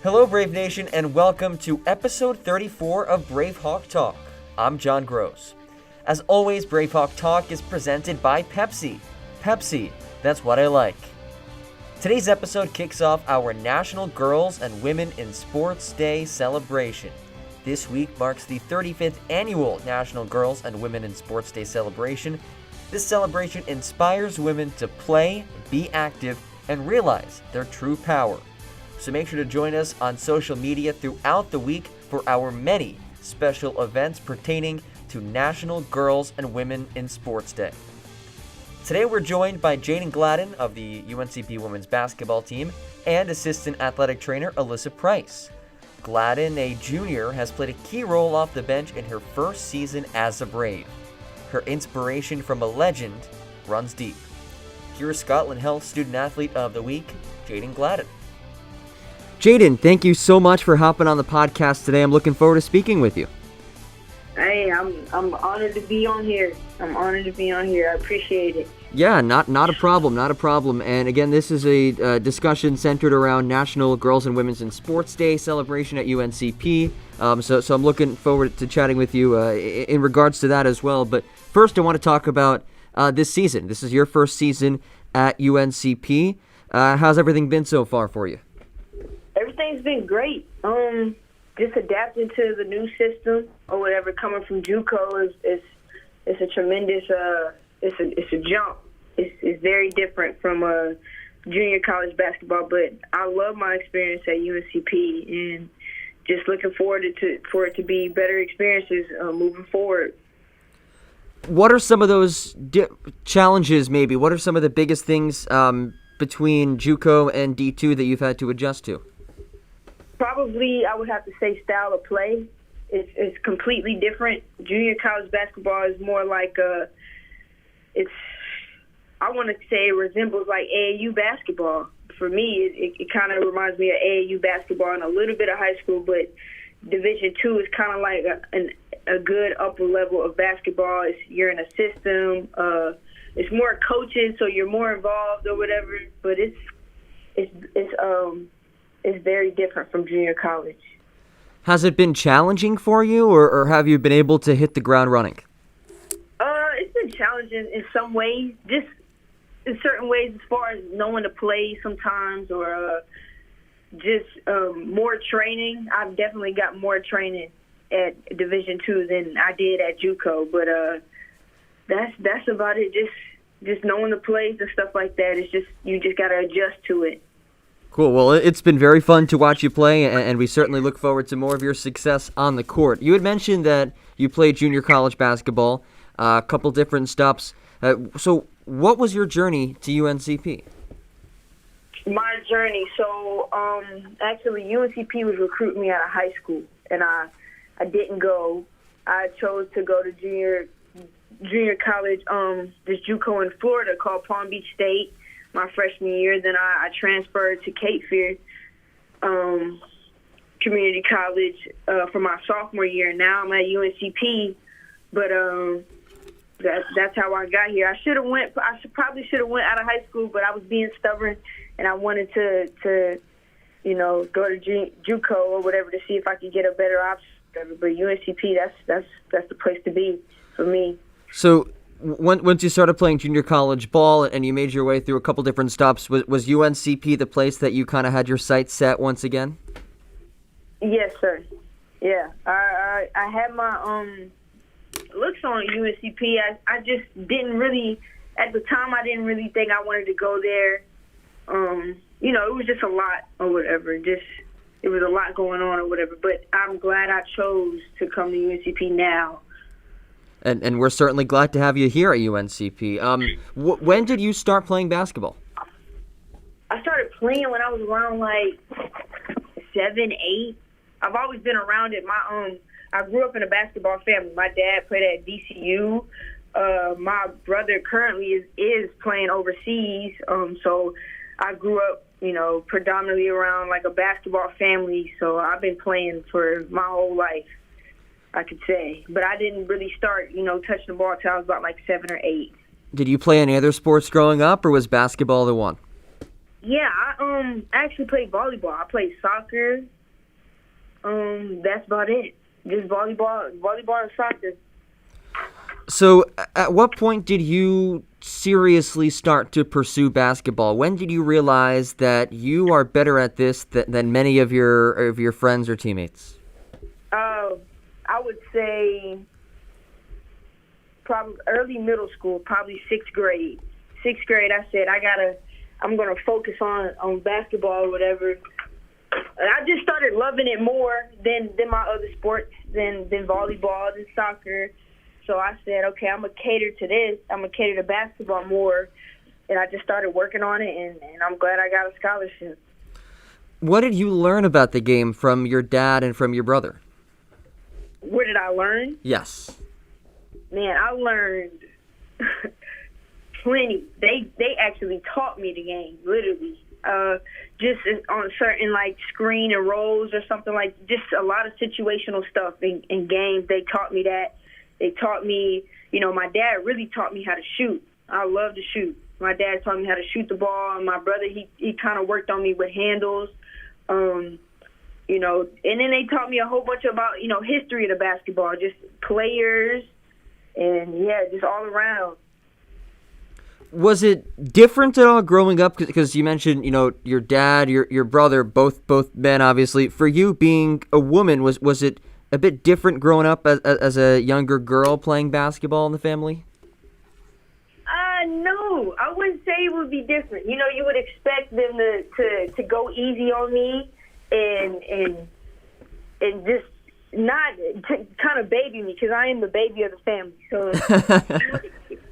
Hello, Brave Nation, and welcome to episode 34 of BraveHawk Talk. I'm John Gross. As always, BraveHawk Talk is presented by Pepsi. Pepsi, that's what I like. Today's episode kicks off our National Girls and Women in Sports Day celebration. This week marks the 35th annual National Girls and Women in Sports Day celebration. This celebration inspires women to play, be active, and realize their true power. So make sure to join us on social media throughout the week for our many special events pertaining to National Girls and Women in Sports Day. Today we're joined by Jadin Gladden of the Uncp women's basketball team and assistant athletic trainer Alyssa Price. Gladden, a junior, has played a key role off the bench in her first season as a Brave. Her inspiration from a legend runs deep. Here's Scotland Health Student Athlete of the Week, Jadin Gladden. Jadin, thank you so much for hopping on the podcast today. I'm looking forward to speaking with you. Hey, I'm honored to be on here. I appreciate it. Yeah, not a problem. And again, this is a discussion centered around National Girls and Women's in Sports Day celebration at UNCP. So I'm looking forward to chatting with you in regards to that as well. But first, I want to talk about this season. This is your first season at UNCP. How's everything been so far for you? Everything's been great. Just adapting to the new system or whatever. Coming from JUCO is a tremendous it's a jump. It's very different from junior college basketball, but I love my experience at UNCP and just looking forward for it to be better experiences moving forward. What are some of those challenges? Maybe what are some of the biggest things between JUCO and D2 that you've had to adjust to? Probably, I would have to say style of play. It's completely different. Junior college basketball is more like I want to say it resembles like AAU basketball. For me, it kind of reminds me of AAU basketball and a little bit of high school, but Division II is kind of like a good upper level of basketball. You're in a system. It's more coaching, so you're more involved or whatever. But it's very different from junior college. Has it been challenging for you, or have you been able to hit the ground running? It's been challenging in some ways, just in certain ways as far as knowing to play sometimes or just more training. I've definitely got more training at Division II than I did at JUCO, but that's about it. Just knowing the plays and stuff like that. It's just you just got to adjust to it. Cool. Well, it's been very fun to watch you play, and we certainly look forward to more of your success on the court. You had mentioned that you played junior college basketball, a couple different stops. So what was your journey to UNCP? My journey. So actually, UNCP was recruiting me out of high school, and I didn't go. I chose to go to junior college, this JUCO in Florida called Palm Beach State. My freshman year, then I transferred to Cape Fear Community College for my sophomore year. Now I'm at UNCP, but that's how I got here. I probably should have went out of high school, but I was being stubborn, and I wanted to go to JUCO or whatever to see if I could get a better option. But UNCP, that's the place to be for me. So once you started playing junior college ball and you made your way through a couple different stops, was UNCP the place that you kind of had your sights set once again? Yes, sir. Yeah, I had my looks on UNCP. I just didn't really, at the time, I didn't really think I wanted to go there. It was just a lot or whatever. It was a lot going on or whatever. But I'm glad I chose to come to UNCP now. And we're certainly glad to have you here at UNCP. When did you start playing basketball? I started playing when I was around like 7, 8. I've always been around it. I grew up in a basketball family. My dad played at DCU. My brother currently is playing overseas. So I grew up, predominantly around like a basketball family. So I've been playing for my whole life, I could say. But I didn't really start, touching the ball until I was about like 7 or 8. Did you play any other sports growing up, or was basketball the one? Yeah, I actually played volleyball. I played soccer. That's about it. Just volleyball and soccer. So, at what point did you seriously start to pursue basketball? When did you realize that you are better at this than many of your friends or teammates? I would say probably early middle school, probably sixth grade. Sixth grade, I said I'm gonna focus on basketball or whatever. And I just started loving it more than my other sports, than volleyball, than soccer. So I said, okay, I'm going to cater to this. I'm going to cater to basketball more. And I just started working on it, and I'm glad I got a scholarship. What did you learn about the game from your dad and from your brother? What did I learn? Yes. Man, I learned plenty. They actually taught me the game, literally. Just on certain, like, screen and rolls or something, like just a lot of situational stuff in games. They taught me that. They taught me, my dad really taught me how to shoot. I love to shoot. My dad taught me how to shoot the ball, and my brother, he kind of worked on me with handles, and then they taught me a whole bunch about, history of the basketball, just players, and, yeah, just all around. Was it different at all growing up? Because you mentioned, your dad, your brother, both men, obviously. For you being a woman, was it a bit different growing up as a younger girl playing basketball in the family? No, I wouldn't say it would be different. You would expect them to go easy on me and just not to kind of baby me, because I am the baby of the family. So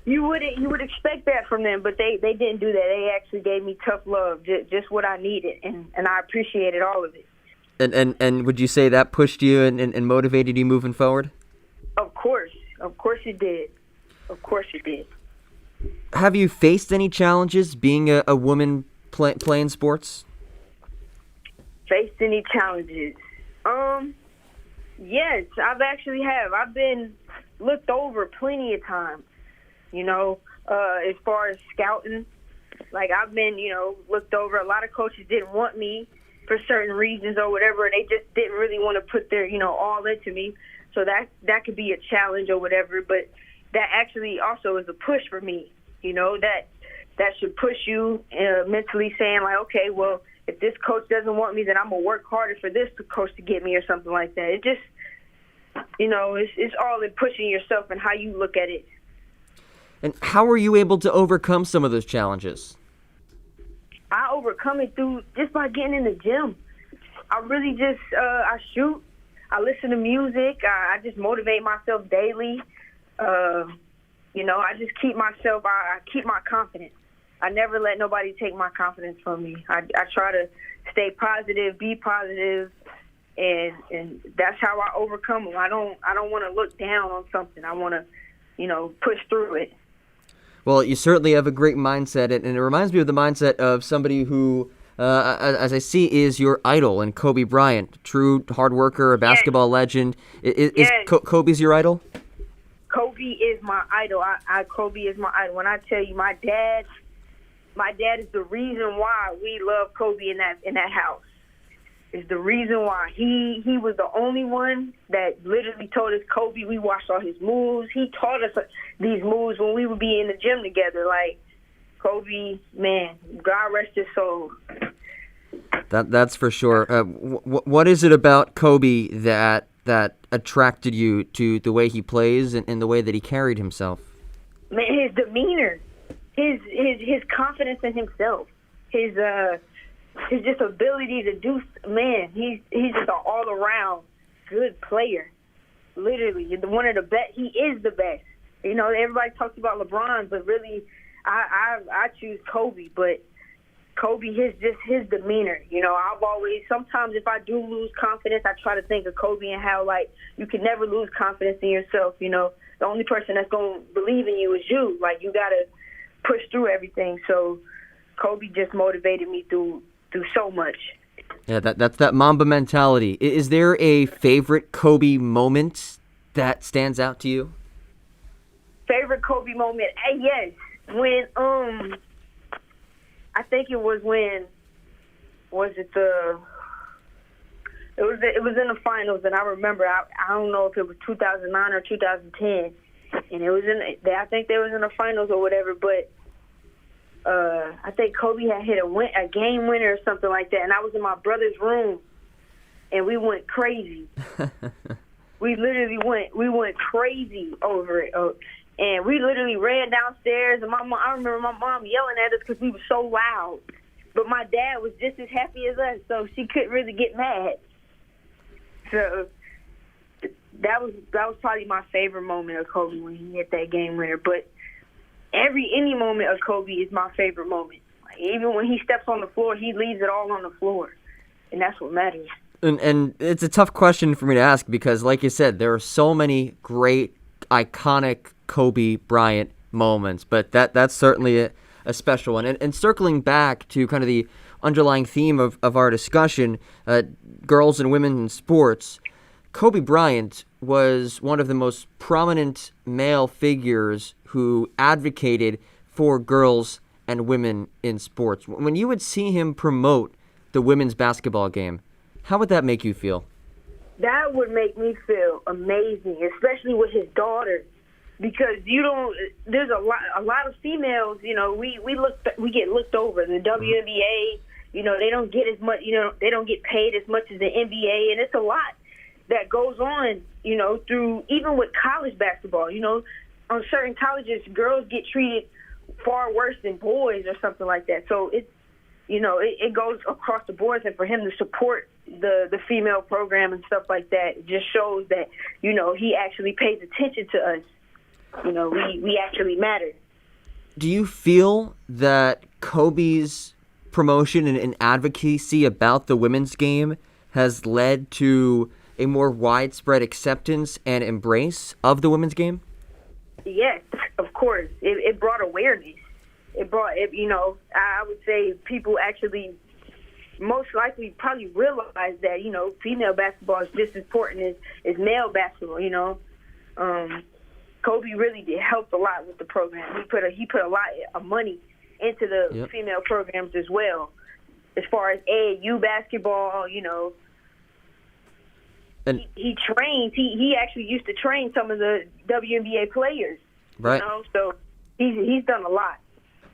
you would expect that from them, but they didn't do that. They actually gave me tough love, just what I needed, and I appreciated all of it. And would you say that pushed you and motivated you moving forward? Of course it did. Of course it did. Have you faced any challenges being a woman playing sports? Faced any challenges? Yes, I've been looked over plenty of times. As far as scouting, like I've been, looked over. A lot of coaches didn't want me for certain reasons or whatever. They just didn't really want to put their, all into me. So that could be a challenge or whatever. But that actually also is a push for me. That should push you mentally, saying like, okay, well, if this coach doesn't want me, then I'm gonna work harder for this coach to get me or something like that. It just, it's all in pushing yourself and how you look at it. And how were you able to overcome some of those challenges? I overcome it through just by getting in the gym. I really just, I shoot. I listen to music. I just motivate myself daily. I just keep myself, I keep my confidence. I never let nobody take my confidence from me. I try to stay positive, be positive, and that's how I overcome them. I don't want to look down on something. I want to, push through it. Well, you certainly have a great mindset, and it reminds me of the mindset of somebody who, as I see, is your idol, and Kobe Bryant, true hard worker, a basketball legend. Is Kobe's your idol? Kobe is my idol. Kobe is my idol. When I tell you, my dad is the reason why we love Kobe in that house. Is the reason why. He was the only one that literally told us Kobe. We watched all his moves. He taught us these moves when we would be in the gym together. Like, Kobe, man, God rest his soul. That's for sure. What is it about Kobe that attracted you to the way he plays and the way that he carried himself? Man, his demeanor, his confidence in himself, his just ability to do. Man, he's just an all around good player. Literally, one of the best. He is the best. Everybody talks about LeBron, but really, I choose Kobe. But Kobe, his demeanor. I've always, sometimes if I do lose confidence, I try to think of Kobe and how, like, you can never lose confidence in yourself. The only person that's going to believe in you is you. Like, you got to push through everything. So Kobe just motivated me through so much. Yeah, that's that Mamba mentality. Is there a favorite Kobe moment that stands out to you? Favorite Kobe moment? Yes. When, I think it was when, it was in the finals, and I remember, I don't know if it was 2009 or 2010, and it was I think they was in the finals or whatever, but I think Kobe had hit a game winner or something like that, and I was in my brother's room, and we went crazy. We went crazy over it, and we literally ran downstairs, and I remember my mom yelling at us because we were so loud, but my dad was just as happy as us, so she couldn't really get mad. So that was probably my favorite moment of Kobe when he hit that game winner. But any moment of Kobe is my favorite moment. Like, even when he steps on the floor, he leaves it all on the floor, and that's what matters. And it's a tough question for me to ask because, like you said, there are so many great, iconic Kobe Bryant moments, but that's certainly a special one. And circling back to kind of the underlying theme of our discussion, girls and women in sports, Kobe Bryant was one of the most prominent male figures who advocated for girls and women in sports. When you would see him promote the women's basketball game, how would that make you feel? That would make me feel amazing, especially with his daughter, because there's a lot of females, we get looked over. The WNBA, they don't get as much, they don't get paid as much as the NBA, and it's a lot that goes on, through, even with college basketball, on certain colleges, girls get treated far worse than boys or something like that. So it goes across the board, and for him to support the female program and stuff like that, it just shows that, he actually pays attention to us. We actually matter. Do you feel that Kobe's promotion and advocacy about the women's game has led to a more widespread acceptance and embrace of the women's game? Yes, of course. It brought awareness. I would say people actually most likely probably realize that, female basketball is just as important as male basketball, Kobe really did help a lot with the program. He put a lot of money into the female programs as well. As far as AAU basketball, and he trains. He actually used to train some of the WNBA players. Right. So he's done a lot.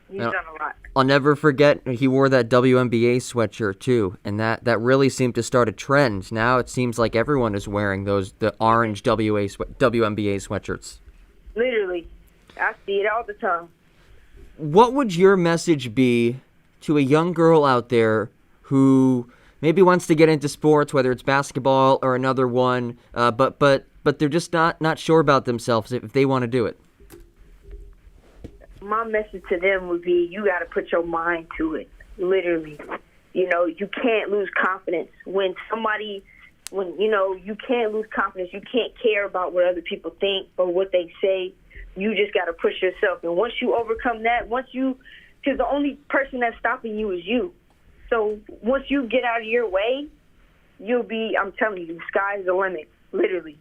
He's done a lot. I'll never forget he wore that WNBA sweatshirt too, and that really seemed to start a trend. Now it seems like everyone is wearing the orange WNBA sweatshirts. Literally, I see it all the time. What would your message be to a young girl out there who maybe wants to get into sports, whether it's basketball or another one, but they're just not sure about themselves if they want to do it? My message to them would be, you got to put your mind to it, literally. You can't lose confidence. You can't lose confidence. You can't care about what other people think or what they say. You just got to push yourself. And once you overcome that, because the only person that's stopping you is you. So once you get out of your way, I'm telling you, the sky's the limit, literally.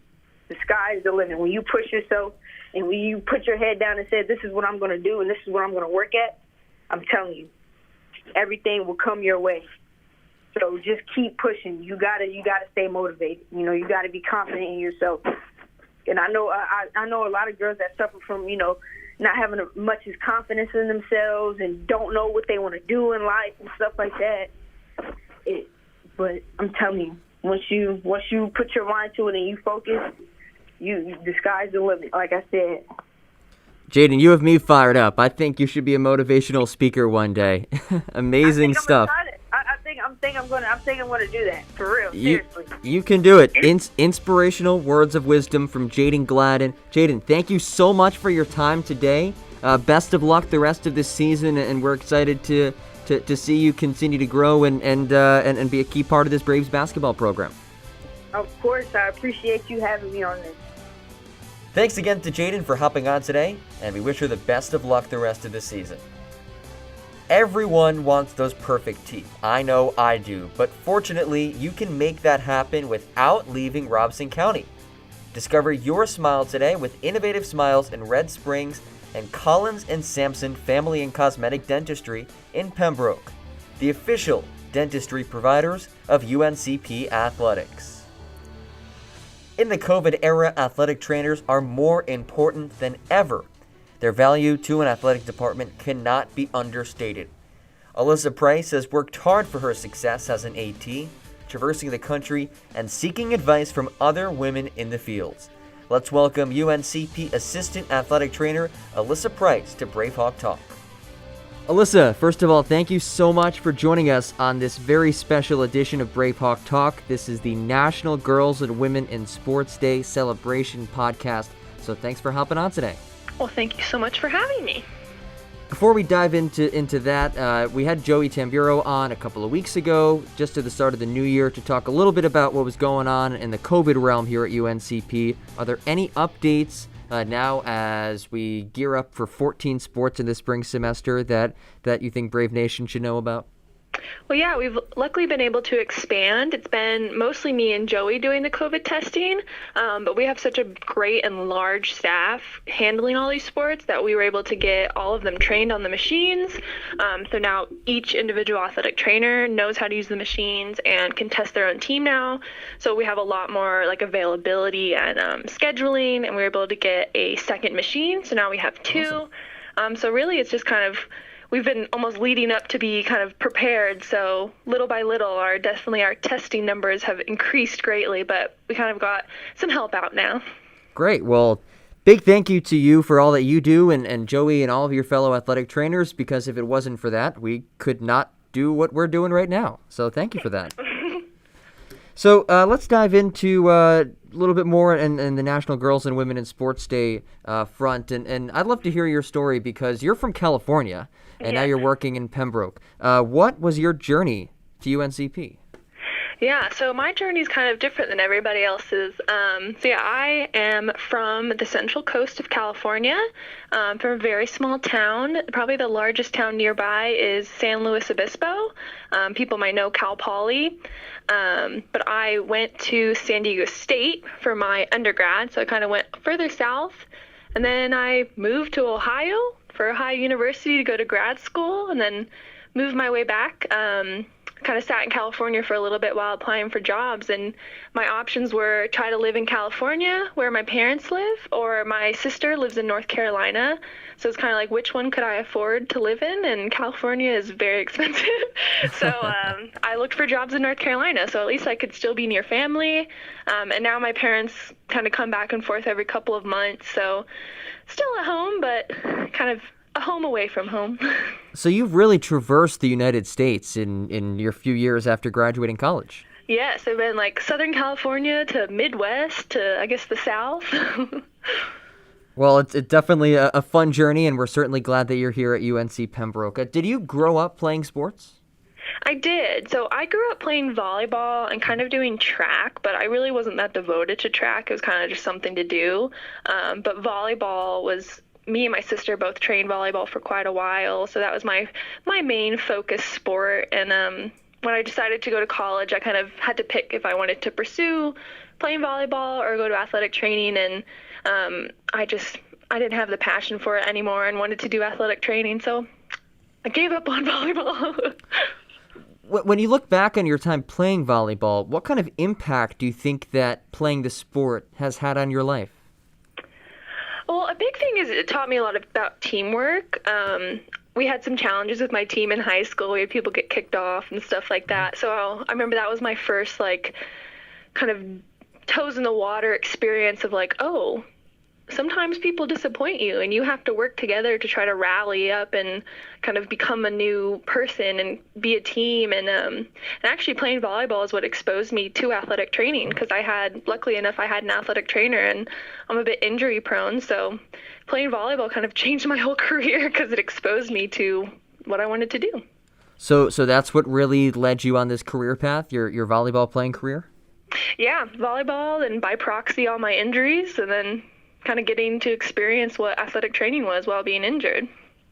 The sky's the limit. When you push yourself and when you put your head down and say, this is what I'm going to do and this is what I'm going to work at, I'm telling you, everything will come your way. So just keep pushing. You gotta stay motivated. You gotta be confident in yourself. And I know a lot of girls that suffer from not having much as confidence in themselves and don't know what they want to do in life and stuff like that. But I'm telling you, once you put your mind to it and you focus, the sky's the limit. Like I said. Jadin, you have me fired up. I think you should be a motivational speaker one day. Amazing stuff. I'm thinking I'm gonna do that for real. Seriously. You can do it. Inspirational words of wisdom from Jadin Gladden. Jadin, thank you so much for your time today. Best of luck the rest of this season, and we're excited to see you continue to grow and be a key part of this Braves basketball program. Of course, I appreciate you having me on this. Thanks again to Jadin for hopping on today, and we wish her the best of luck the rest of the season. Everyone wants those perfect teeth. I know I do, but fortunately, you can make that happen without leaving Robeson County. Discover your smile today with innovative smiles in Red Springs and Collins and Sampson Family and Cosmetic Dentistry in Pembroke, the official dentistry providers of UNCP Athletics. In the COVID era, athletic trainers are more important than ever. Their value to an athletic department cannot be understated. Alyssa Price has worked hard for her success as an AT, traversing the country and seeking advice from other women in the fields. Let's welcome UNCP Assistant Athletic Trainer Alyssa Price to BraveHawk Talk. Alyssa, first of all, thank you so much for joining us on this very special edition of BraveHawk Talk. This is the National Girls and Women in Sports Day celebration podcast, so thanks for hopping on today. Well, thank you so much for having me. Before we dive into that, we had Joey Tamburo on a couple of weeks ago, just at the start of the new year, to talk a little bit about what was going on in the COVID realm here at UNCP. Are there any updates now as we gear up for 14 sports in the spring semester that you think Brave Nation should know about? Well, yeah, we've luckily been able to expand. It's been mostly me and Joey doing the COVID testing, but we have such a great and large staff handling all these sports that we were able to get all of them trained on the machines. So now each individual athletic trainer knows how to use the machines and can test their own team now. So we have a lot more availability and scheduling, and we were able to get a second machine. So now we have two. Awesome. So really it's just we've been almost leading up to be kind of prepared, so little by little our testing numbers have increased greatly, but we kind of got some help out now. Great. Well, big thank you to you for all that you do and Joey and all of your fellow athletic trainers, because if it wasn't for that, we could not do what we're doing right now. So thank you for that. So let's dive into a little bit more in the National Girls and Women in Sports Day front. And I'd love to hear your story, because you're from California, and now you're working in Pembroke. What was your journey to UNCP? Yeah, so my journey is kind of different than everybody else's. I am from the central coast of California, from a very small town. Probably the largest town nearby is San Luis Obispo. People might know Cal Poly. But I went to San Diego State for my undergrad, so I kind of went further south. And then I moved to Ohio for Ohio University to go to grad school, and then moved my way back. Kind of sat in California for a little bit while applying for jobs, and my options were try to live in California where my parents live, or my sister lives in North Carolina. So it's kind of which one could I afford to live in, and California is very expensive. So I looked for jobs in North Carolina, so at least I could still be near family. And now my parents kind of come back and forth every couple of months, so still at home, but kind of a home away from home. So you've really traversed the United States in your few years after graduating college. Yes, I've been Southern California to Midwest to, I guess, the South. Well, it's definitely a fun journey, and we're certainly glad that you're here at UNC Pembroke. Did you grow up playing sports? I did. So I grew up playing volleyball and kind of doing track, but I really wasn't that devoted to track. It was kind of just something to do. But volleyball was, me and my sister both trained volleyball for quite a while, so that was my main focus sport. And when I decided to go to college, I kind of had to pick if I wanted to pursue playing volleyball or go to athletic training, and I didn't have the passion for it anymore and wanted to do athletic training, so I gave up on volleyball. When you look back on your time playing volleyball, what kind of impact do you think that playing the sport has had on your life? Well, a big thing is it taught me a lot about teamwork. We had some challenges with my team in high school. We had people get kicked off and stuff like that. So I remember that was my first kind of toes in the water experience of oh, sometimes people disappoint you and you have to work together to try to rally up and kind of become a new person and be a team. And actually playing volleyball is what exposed me to athletic training, because luckily enough, I had an athletic trainer, and I'm a bit injury prone. So playing volleyball kind of changed my whole career because it exposed me to what I wanted to do. So that's what really led you on this career path, your volleyball playing career? Yeah, volleyball, and by proxy all my injuries, and then kind of getting to experience what athletic training was while being injured.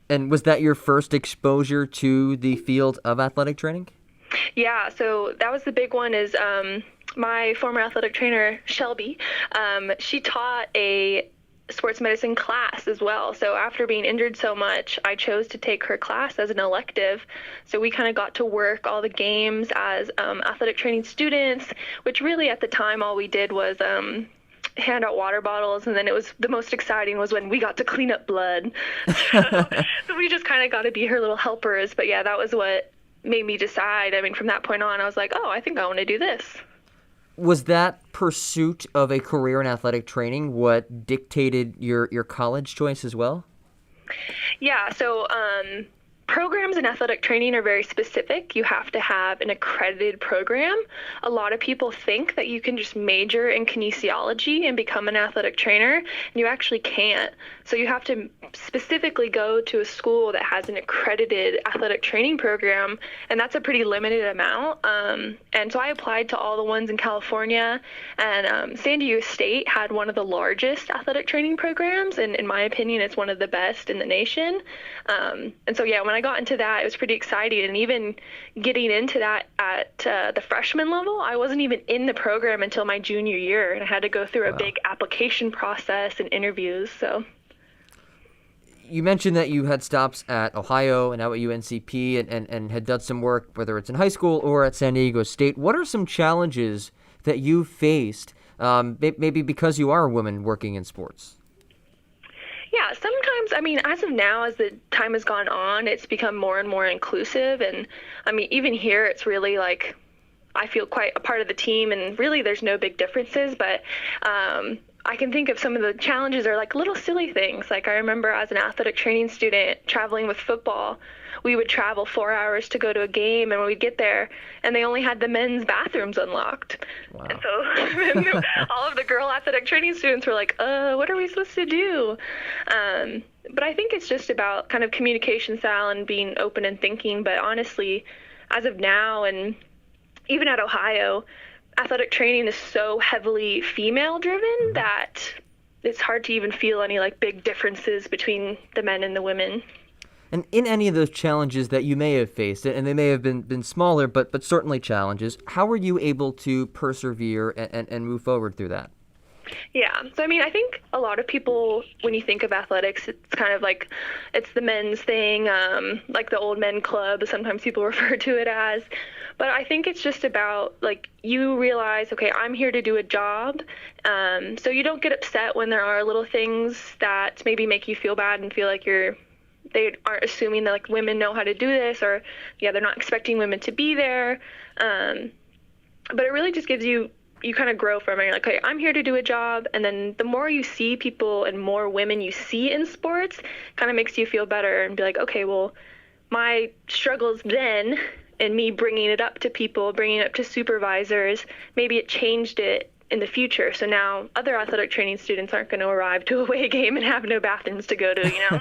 And was that your first exposure to the field of athletic training? Yeah, so that was the big one is my former athletic trainer, Shelby, she taught a sports medicine class as well. So after being injured so much, I chose to take her class as an elective. So we kind of got to work all the games as athletic training students, which really at the time all we did was hand out water bottles, and then it was the most exciting was when we got to clean up blood. So we just kind of got to be her little helpers. But yeah, that was what made me decide. I mean, from that point on, I was like, oh, I think I want to do this. Was that pursuit of a career in athletic training what dictated your college choice as well? Yeah, so programs in athletic training are very specific. You have to have an accredited program. A lot of people think that you can just major in kinesiology and become an athletic trainer, and you actually can't. So you have to specifically go to a school that has an accredited athletic training program, and that's a pretty limited amount. And so I applied to all the ones in California, and San Diego State had one of the largest athletic training programs, and in my opinion, it's one of the best in the nation. And so, yeah, when I got into that, it was pretty exciting. And even getting into that at the freshman level, I wasn't even in the program until my junior year, and I had to go through a big application process and interviews. So you mentioned that you had stops at Ohio and now at UNCP and had done some work, whether it's in high school or at San Diego State. What are some challenges that you faced, maybe because you are a woman working in sports? Yeah, sometimes, I mean, as of now, as the time has gone on, it's become more and more inclusive. And I mean, even here, it's really like, I feel quite a part of the team, and really there's no big differences. But I can think of some of the challenges are like little silly things. Like I remember as an athletic training student traveling with football, we would travel 4 hours to go to a game, and when we'd get there, and they only had the men's bathrooms unlocked. Wow. And so all of the girl athletic training students were like, what are we supposed to do? But I think it's just about kind of communication style and being open and thinking. But honestly, as of now, and even at Ohio, athletic training is so heavily female driven that it's hard to even feel any like big differences between the men and the women. And in any of those challenges that you may have faced, and they may have been smaller, but certainly challenges, how were you able to persevere and move forward through that? Yeah. So, I mean, I think a lot of people, when you think of athletics, it's kind of like it's the men's thing, like the old men club, sometimes people refer to it as. But I think it's just about, like, you realize, okay, I'm here to do a job. So you don't get upset when there are little things that maybe make you feel bad and feel like they aren't assuming that like women know how to do this, or they're not expecting women to be there. But it really just gives you kind of grow from it. You're like, okay, I'm here to do a job. And then the more you see people and more women you see in sports kind of makes you feel better and be like, okay, well, my struggles then and me bringing it up to people, bringing it up to supervisors, maybe it changed it in the future. So now other athletic training students aren't going to arrive to a away game and have no bathrooms to go to, you know?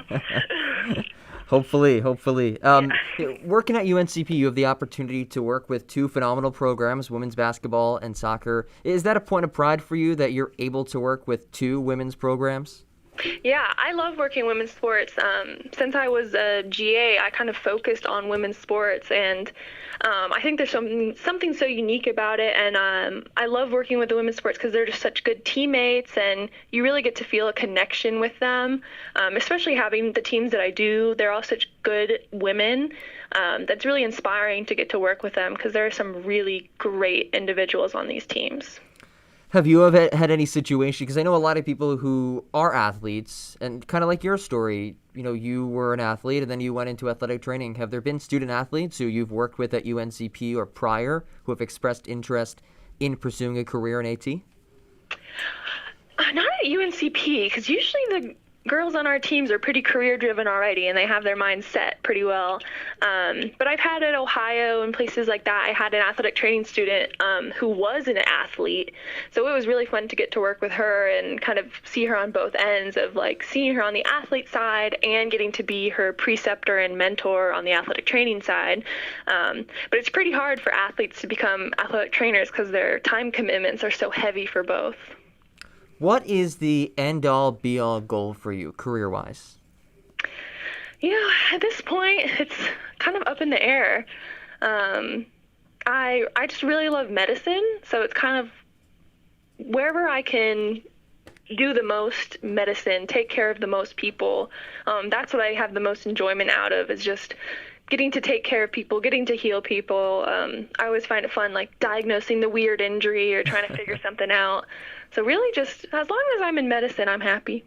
Hopefully. Working at UNCP, you have the opportunity to work with two phenomenal programs, women's basketball and soccer. Is that a point of pride for you that you're able to work with two women's programs? Yeah, I love working women's sports. Since I was a GA, I kind of focused on women's sports, and I think there's something so unique about it, and I love working with the women's sports because they're just such good teammates, and you really get to feel a connection with them, especially having the teams that I do. They're all such good women. That's really inspiring to get to work with them because there are some really great individuals on these teams. Have you ever had any situation, because I know a lot of people who are athletes, and kind of like your story, you know, you were an athlete and then you went into athletic training. Have there been student athletes who you've worked with at UNCP or prior who have expressed interest in pursuing a career in AT? Not at UNCP, because usually the girls on our teams are pretty career-driven already, and they have their minds set pretty well. But I've had at Ohio and places like that, I had an athletic training student who was an athlete. So it was really fun to get to work with her and kind of see her on both ends of like seeing her on the athlete side and getting to be her preceptor and mentor on the athletic training side. But it's pretty hard for athletes to become athletic trainers because their time commitments are so heavy for both. What is the end-all, be-all goal for you, career-wise? You know, at this point, it's kind of up in the air. I just really love medicine, so it's kind of wherever I can do the most medicine, take care of the most people. That's what I have the most enjoyment out of, is just getting to take care of people, getting to heal people. I always find it fun, like diagnosing the weird injury or trying to figure something out. So really just as long as I'm in medicine, I'm happy.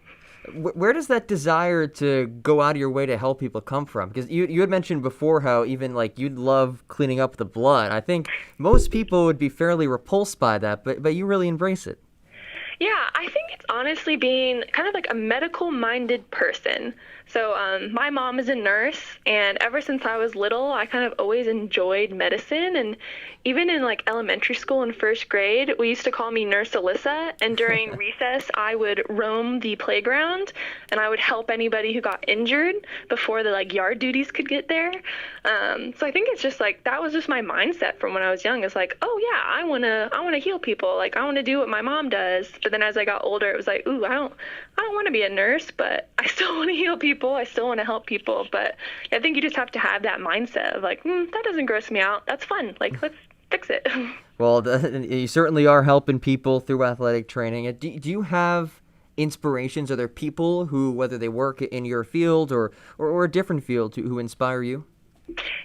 Where does that desire to go out of your way to help people come from? Because you had mentioned before how even like you'd love cleaning up the blood. I think most people would be fairly repulsed by that, but you really embrace it. Yeah, I think it's honestly being kind of like a medical-minded person. So my mom is a nurse, and ever since I was little, I kind of always enjoyed medicine. And even in like elementary school in first grade, we used to call me Nurse Alyssa. And during recess, I would roam the playground, and I would help anybody who got injured before the like yard duties could get there. So I think it's just like that was just my mindset from when I was young. It's like, oh yeah, I wanna heal people. Like I wanna do what my mom does. But then as I got older, it was like, ooh, I don't want to be a nurse, but I still want to heal people. I still want to help people. But I think you just have to have that mindset of like, that doesn't gross me out. That's fun. Like, let's fix it. Well, you certainly are helping people through athletic training. Do you have inspirations? Are there people who, whether they work in your field or a different field, who inspire you?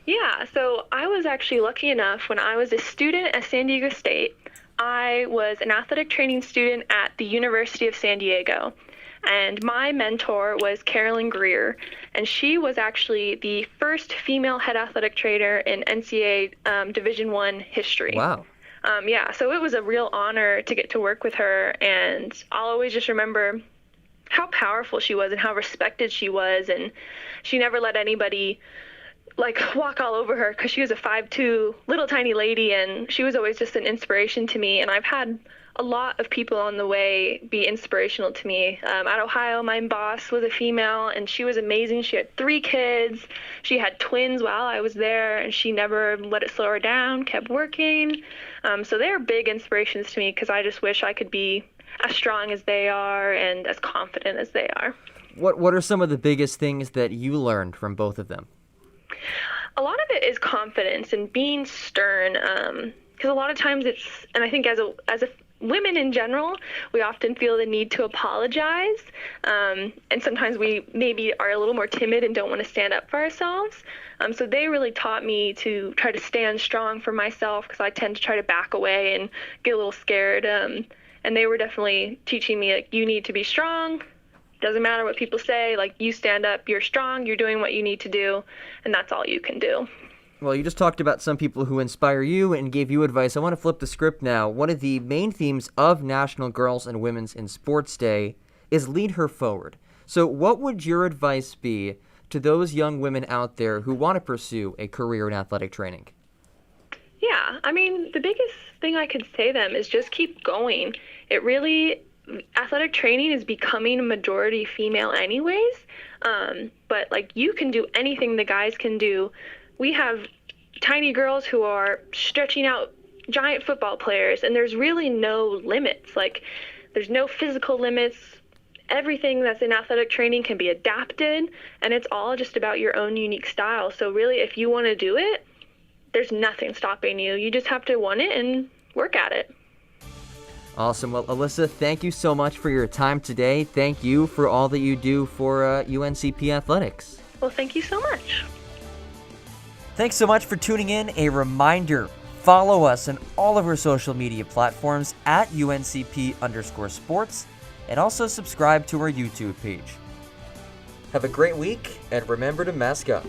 Yeah, so I was actually lucky enough when I was a student at San Diego State. I was an athletic training student at the University of San Diego, and my mentor was Carolyn Greer, and she was actually the first female head athletic trainer in NCAA Division I history. Wow. Yeah, so it was a real honor to get to work with her, and I'll always just remember how powerful she was and how respected she was, and she never let anybody like walk all over her because she was a 5'2" little tiny lady, and she was always just an inspiration to me. And I've had a lot of people on the way be inspirational to me. At Ohio, my boss was a female, and she was amazing. She had 3 kids. She had twins while I was there, and she never let it slow her down, kept working. So they're big inspirations to me because I just wish I could be as strong as they are and as confident as they are. What are some of the biggest things that you learned from both of them? A lot of it is confidence and being stern, because a lot of times and I think as a women in general, we often feel the need to apologize, and sometimes we maybe are a little more timid and don't want to stand up for ourselves. So they really taught me to try to stand strong for myself, because I tend to try to back away and get a little scared. And they were definitely teaching me, like, you need to be strong. Doesn't matter what people say, like, you stand up, you're strong, you're doing what you need to do, and that's all you can do. Well, you just talked about some people who inspire you and gave you advice. I want to flip the script now. One of the main themes of National Girls and Women's in Sports Day is lead her forward. So what would your advice be to those young women out there who want to pursue a career in athletic training? Yeah, I mean, the biggest thing I could say to them is just keep going. Athletic training is becoming a majority female anyways, but like you can do anything the guys can do. We have tiny girls who are stretching out giant football players, and there's really no limits. Like, there's no physical limits. Everything that's in athletic training can be adapted, and it's all just about your own unique style. So really, if you want to do it, there's nothing stopping you. You just have to want it and work at it. Awesome. Well, Alyssa, thank you so much for your time today. Thank you for all that you do for UNCP Athletics. Well, thank you so much. Thanks so much for tuning in. A reminder, follow us on all of our social media platforms at UNCP_sports, and also subscribe to our YouTube page. Have a great week, and remember to mask up.